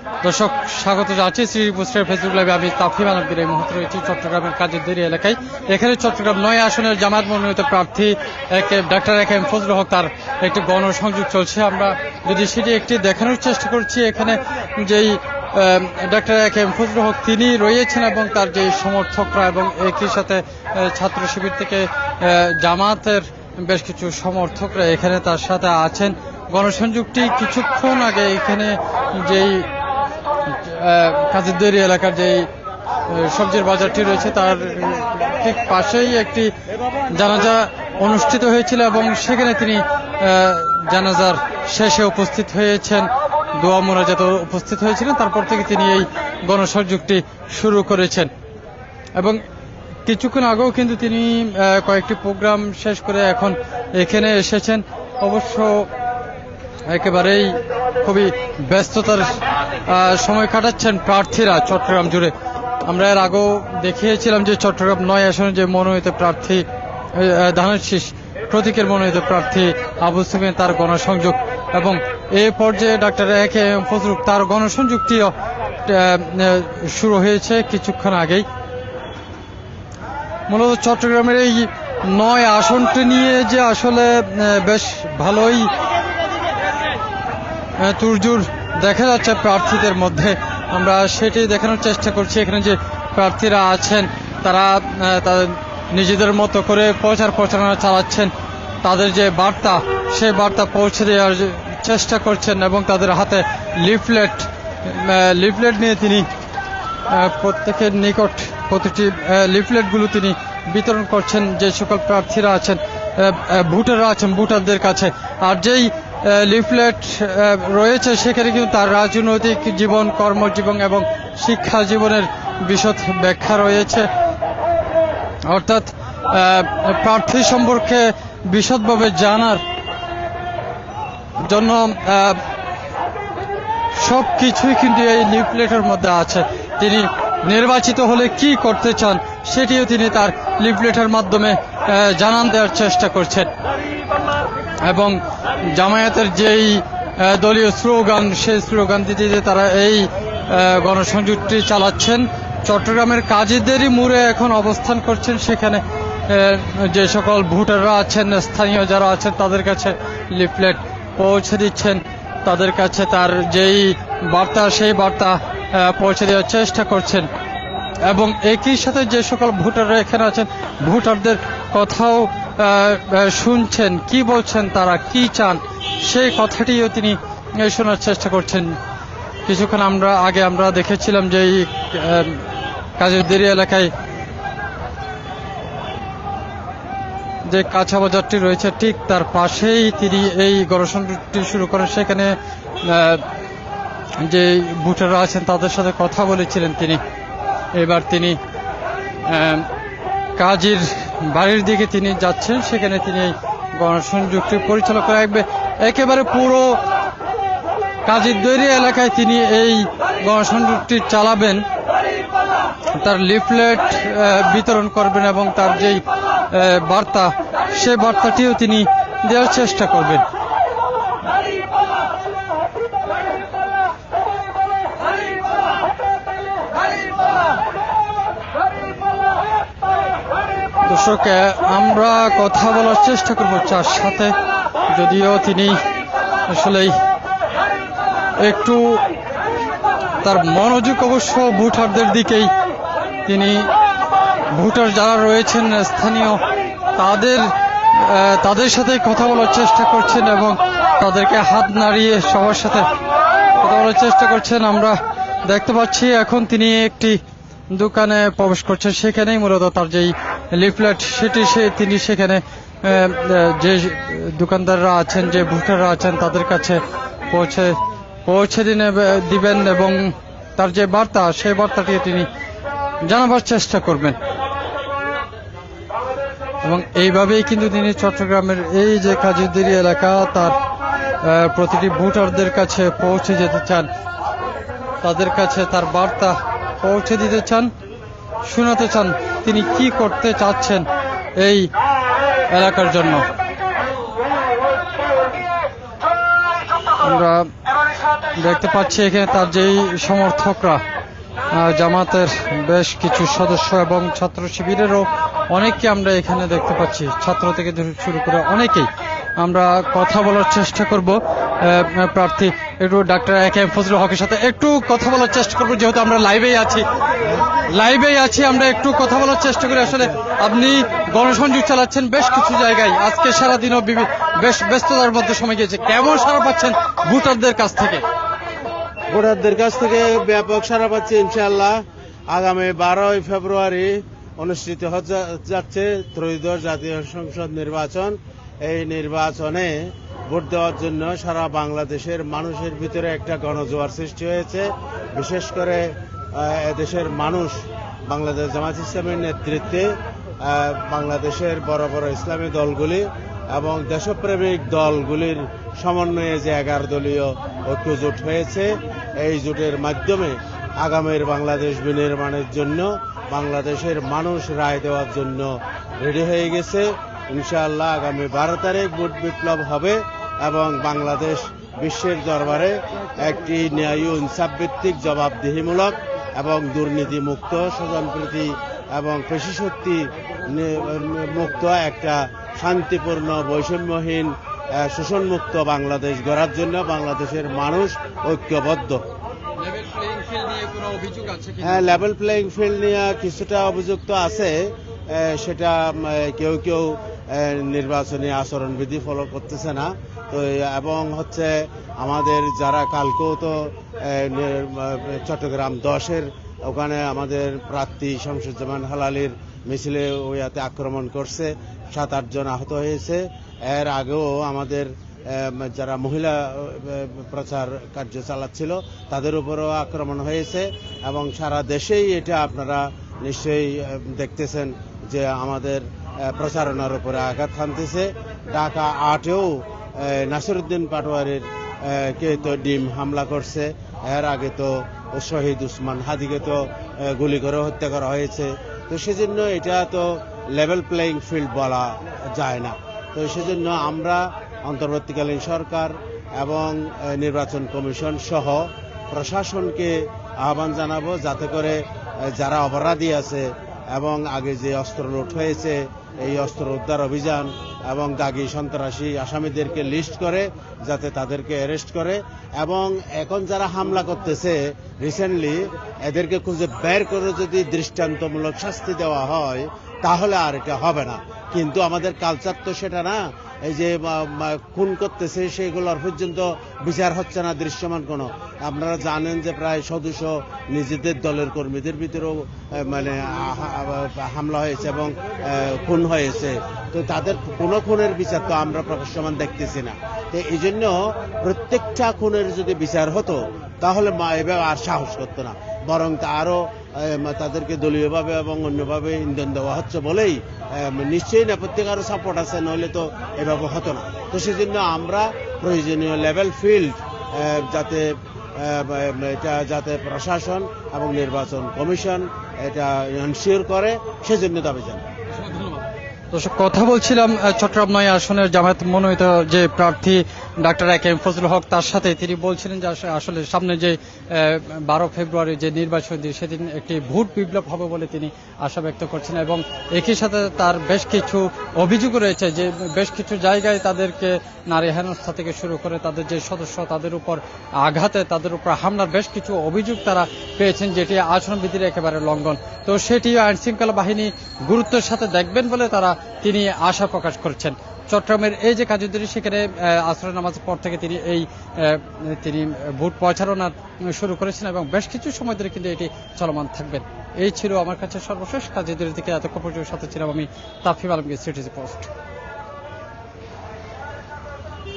দর্শক স্বাগত জানাচ্ছি শ্রীপুরের ফেসবুক লাইভে। আমি তাফিম আলমগীর এই মুহূর্তে রয়েছি চট্টগ্রামের কাজীরদেরি এলাকায়। এখানে চট্টগ্রাম ৯ আসনের জামায়াত মনোনীত প্রার্থী ডাক্তার এ কে এম ফজলুল হক তার একটি গণসংযোগ চলছে। আমরা যদি সেটি একটি দেখানোর চেষ্টা করছি, এখানে যেই ডাক্তার এ কে এম ফজলুল হক তিনি রয়েছেন এবং তার যে সমর্থকরা এবং একই সাথে ছাত্র শিবির থেকে জামায়াতের বেশ কিছু সমর্থকরা এখানে তার সাথে আছেন। গণসংযোগটি কিছুক্ষণ আগে এখানে যেই কাজীরদেরি এলাকার যেই সবজির বাজারটি রয়েছে তার ঠিক পাশেই একটি জানাজা অনুষ্ঠিত হয়েছিল এবং সেখানে তিনি জানাজার শেষে উপস্থিত হয়েছেন, দোয়া মোনাজাতে উপস্থিত হয়েছিলেন। তারপর থেকে তিনি এই গণসংযোগটি শুরু করেছেন এবং কিছুক্ষণ আগেও কিন্তু তিনি কয়েকটি প্রোগ্রাম শেষ করে এখন এখানে এসেছেন। অবশ্য একেবারেই খুবই ব্যস্ততার সময় কাটাচ্ছেন প্রার্থীরা চট্টগ্রাম জুড়ে। আমরা এর আগেও দেখিয়েছিলাম যে চট্টগ্রাম ৯ আসনে যে মনোনীত প্রার্থী ধানের শীষ প্রতীকের মনোনীত প্রার্থী আবু সুফিয়ান তার গণসংযোগ, এবং এই পর্যায়ে ডাক্তার এ কে এম ফজলুল তার গণসংযোগটিও শুরু হয়েছে কিছুক্ষণ আগেই। মূলত চট্টগ্রামের এই ৯ আসনটি নিয়ে যে আসলে বেশ ভালোই তুরজুর দেখা যাচ্ছে প্রার্থীদের মধ্যে, আমরা সেটি দেখানোর চেষ্টা করছি। এখানে যে প্রার্থীরা আছেন তারা তাদের নিজেদের মতো করে প্রচারণা চালাচ্ছেন, তাদের যে বার্তা সেই বার্তা পৌঁছে দেওয়ার চেষ্টা করছেন এবং তাদের হাতে লিফলেট নিয়ে তিনি প্রত্যেকের নিকট প্রতিটি লিফলেটগুলো তিনি বিতরণ করছেন যে সকল প্রার্থীরা আছেন, ভোটাররা আছেন ভোটারদের কাছে। আর যেই লিফলেট রয়েছে সেখানে কিন্তু তার রাজনৈতিক জীবন, কর্মজীবন এবং শিক্ষা জীবনের বিশদ ব্যাখ্যা রয়েছে, অর্থাৎ প্রার্থী সম্পর্কে বিশদভাবে জানার জন্য সব কিছুই কিন্তু এই লিফলেটের মধ্যে আছে। তিনি নির্বাচিত হলে কি করতে চান সেটিও তিনি তার লিফলেটের মাধ্যমে জানান দেওয়ার চেষ্টা করছেন এবং জামায়াতের যেই দলীয় স্লোগান সেই স্লোগান দিতে তারা এই গণসংযোগটি চালাচ্ছেন। চট্টগ্রামের কাজীরদেরি মোড়ে এখন অবস্থান করছেন, সেখানে যে সকল ভোটাররা আছেন, স্থানীয় যারা আছেন তাদের কাছে লিফলেট পৌঁছে দিচ্ছেন, তাদের কাছে তার যেই বার্তা সেই বার্তা পৌঁছে দেওয়ার চেষ্টা করছেন এবং একই সাথে যে সকল ভোটাররা এখানে আছেন ভোটারদের কথাও শুনছেন, কি বলছেন তারা, কি চান সেই কথাটিও তিনি শোনার চেষ্টা করছেন। কিছুক্ষণ আগে আমরা দেখেছিলাম যে এই কাজীরদেরি এলাকায় যে কাঁচা বাজারটি রয়েছে ঠিক তার পাশেই তিনি এই গণসংযোগটি শুরু করেন। সেখানে যে ভোটাররা আছেন তাদের সাথে কথা বলেছিলেন তিনি। এবার তিনি কাজীর বাড়ির দিকে তিনি যাচ্ছেন, সেখানে তিনি এই গণসংযোগটি পরিচালনা করে একেবারে পুরো কাজীরদেরি এলাকায় তিনি এই গণসংযোগটি চালাবেন, তার লিফলেট বিতরণ করবেন এবং তার যেই বার্তা সেই বার্তাটিও তিনি দেওয়ার চেষ্টা করবেন। দর্শক, আমরা কথা বলার চেষ্টা করব তার সাথে, যদিও তিনি আসলেই একটু তার মনোযোগ অবশ্য ভোটারদের দিকেই, তিনি ভোটার যারা রয়েছেন স্থানীয় তাদের সাথে কথা বলার চেষ্টা করছেন এবং তাদেরকে হাত নাড়িয়ে সবার সাথে কথা বলার চেষ্টা করছেন। আমরা দেখতে পাচ্ছি এখন তিনি একটি দোকানে প্রবেশ করছেন, সেখানেই মূলত তার যেই লিফলেট সেটি তিনি সেখানে যে দোকানদাররা আছেন, যে ভোটাররা আছেন তাদের কাছে পৌঁছে দিবেন এবং তার যে বার্তা সেই বার্তাটি তিনি জানাবার চেষ্টা করবেন এবং এইভাবেই কিন্তু তিনি চট্টগ্রামের এই যে কাজীরদেরি এলাকা তার প্রতিটি ভোটারদের কাছে পৌঁছে যেতে চান, তাদের কাছে তার বার্তা পৌঁছে দিতে চান, শোনাতে চান তিনি কি করতে চাচ্ছেন এই এলাকার জন্য। আমরা দেখতে পাচ্ছি এখানে তার যেই সমর্থকরা জামাতের বেশ কিছু সদস্য এবং ছাত্র শিবিরেরও অনেককে আমরা এখানে দেখতে পাচ্ছি, ছাত্র থেকে শুরু করে অনেকেই। আমরা কথা বলার চেষ্টা করব প্রার্থী একটু ডাক্তার একেএম ফজলুল হকের সাথে একটু কথা বলার চেষ্টা করব, যেহেতু আমরা লাইভেই আছি আমরা একটু কথা বলার চেষ্টা করি। আসলে আপনি গণসংযোগ চালাচ্ছেন বেশ কিছু জায়গায়, আজকে সারাদিনও বেশ ব্যস্ততার মধ্যে সময় গিয়েছে, কেমন সাড়া পাচ্ছেন ভোটারদের কাছ থেকে? ভোটারদের কাছ থেকে ব্যাপক সাড়া পাচ্ছে। ইনশাআল্লাহ আগামী 12 ফেব্রুয়ারি অনুষ্ঠিত যাচ্ছে ত্রয়োদশ জাতীয় সংসদ নির্বাচন। এই নির্বাচনে ভোট দেওয়ার জন্য সারা বাংলাদেশের মানুষের ভিতরে একটা গণজোয়ার সৃষ্টি হয়েছে। বিশেষ করে এদেশের মানুষ বাংলাদেশ জামাত ইসলামের নেতৃত্বে বাংলাদেশের বড় বড় ইসলামী দলগুলি এবং দেশপ্রেমিক দলগুলির সমন্বয়ে যে 11 দলীয় ঐক্য জোট হয়েছে, এই জোটের মাধ্যমে আগামীর বাংলাদেশ বিনির্মাণের জন্য বাংলাদেশের মানুষ রায় দেওয়ার জন্য রেডি হয়ে গেছে। ইনশাআল্লাহ আগামী 12 তারিখ ভোট বিপ্লব হবে এবং বাংলাদেশ বিশ্বের দরবারে একটি ন্যায় ও ইনসাফ ভিত্তিক, জবাবদিহিমূলক এবং দুর্নীতিমুক্ত, স্বজনপ্রীতি এবং পেশিশক্তি মুক্ত একটা শান্তিপূর্ণ, বৈষম্যহীন, শোষণমুক্ত বাংলাদেশ গড়ার জন্য বাংলাদেশের মানুষ ঐক্যবদ্ধ। হ্যাঁ, লেভেল প্লেইং ফিল্ড নিয়ে কিছুটা অভিযোগ তো আছে। সেটা কেউ নির্বাচনী আচরণবিধি ফলো করতেছে না তো, এবং হচ্ছে আমাদের যারা কালকেও তো চট্টগ্রাম 10-এর ওখানে আমাদের প্রার্থী শামসুজ্জামান হালালির মিছিলে ওইয়াতে আক্রমণ করছে, 7-8 জন আহত হয়েছে। এর আগেও আমাদের যারা মহিলা প্রচার কার্য চালাচ্ছিল তাদের উপরও আক্রমণ হয়েছে এবং সারা দেশেই এটা আপনারা নিশ্চয়ই দেখতেছেন যে আমাদের প্রচারণার উপরে আঘাত হানতেছে। ঢাকা 8-এও নাসিরউদ্দিন পাটোয়ারির কে তো ডিম হামলা করছে, এর আগে তো শহীদ উসমান হাদিকে তো গুলি করে হত্যা করা হয়েছে। তো সেজন্য এটা তো লেভেল প্লেইং ফিল্ড বলা যায় না। তো সেজন্য আমরা অন্তর্বর্তীকালীন সরকার এবং নির্বাচন কমিশন সহ প্রশাসনকে আহ্বান জানাবো, যাতে করে যারা অপরাধী আছে এবং আগে যে অস্ত্র লুট হয়েছে এই অস্ত্র উদ্ধার অভিযান এবং দাগী সন্ত্রাসী আসামিদেরকে লিস্ট করে যাতে তাদেরকে অ্যারেস্ট করে, এবং এখন যারা হামলা করতেছে রিসেন্টলি এদেরকে খুঁজে বের করে যদি দৃষ্টান্তমূলক শাস্তি দেওয়া হয় তাহলে আর এটা হবে না। কিন্তু আমাদের কালচার তো সেটা না। এই যে খুন করতেছে সেগুলোর পর্যন্ত বিচার হচ্ছে না দৃশ্যমান কোনো। আপনারা জানেন যে প্রায় 100-200 নিজেদের দলের কর্মীদের ভিতরেও মানে হামলা হয়েছে এবং খুন হয়েছে। তো তাদের কোনো খুনের বিচার তো আমরা প্রকাশ্যমান দেখতেছি না। তো এই জন্য প্রত্যেকটা খুনের যদি বিচার হতো তাহলে এভাবে আর সাহস করতো না, বরং আরো তাদেরকে দলীয়ভাবে এবং অন্যভাবে ইন্ধন দেওয়া হচ্ছে বলেই নিশ্চয়ই নেপথ্যে আরো সাপোর্ট আছে, নইলে তো এভাবে হতো না। তো সেজন্য আমরা প্রয়োজনীয় লেভেল ফিল্ড যাতে প্রশাসন এবং নির্বাচন কমিশন এটা এনশিওর করে, সেজন্য দাবি জানাই। দর্শক, কথা বলছিলাম চট্টগ্রাম 9 আসনের জামায়াত মনোনীত যে প্রার্থী ডাক্তার একেএম ফজলুল হক, তার সাথে তিনি বলছিলেন যে আসলে সামনে যে 12 ফেব্রুয়ারি যে নির্বাচন দিন সেদিন একটি ভোট বিপ্লব হবে বলে তিনি আশা ব্যক্ত করছেন এবং একই সাথে তার বেশ কিছু অভিযোগ রয়েছে যে বেশ কিছু জায়গায় তাদেরকে নারী হেনস্থা থেকে শুরু করে তাদের যে সদস্য তাদের উপর আঘাতে, তাদের উপর হামলার বেশ কিছু অভিযোগ তারা পেয়েছেন, যেটি আচরণবিধির একেবারে লঙ্ঘন। তো সেটি আইন শৃঙ্খলা বাহিনী গুরুত্বের সাথে দেখবেন বলে তিনি আশা প্রকাশ করছেন। চট্টগ্রামের এই যে কাজুদ্দিন, সেখানে আসর নামাজের পর থেকে তিনি ভোট পৌঁছানো শুরু করেছেন এবং বেশ কিছু সময় ধরে কিন্তু এটি চলমান থাকবেন। এই ছিল আমার কাছে সর্বশেষ কাজুদ্দিন থেকে এতক্ষণ পর্যন্ত সাথে ছিলাম আমি তাফিম আলমগীর, সিটিজি পোস্ট।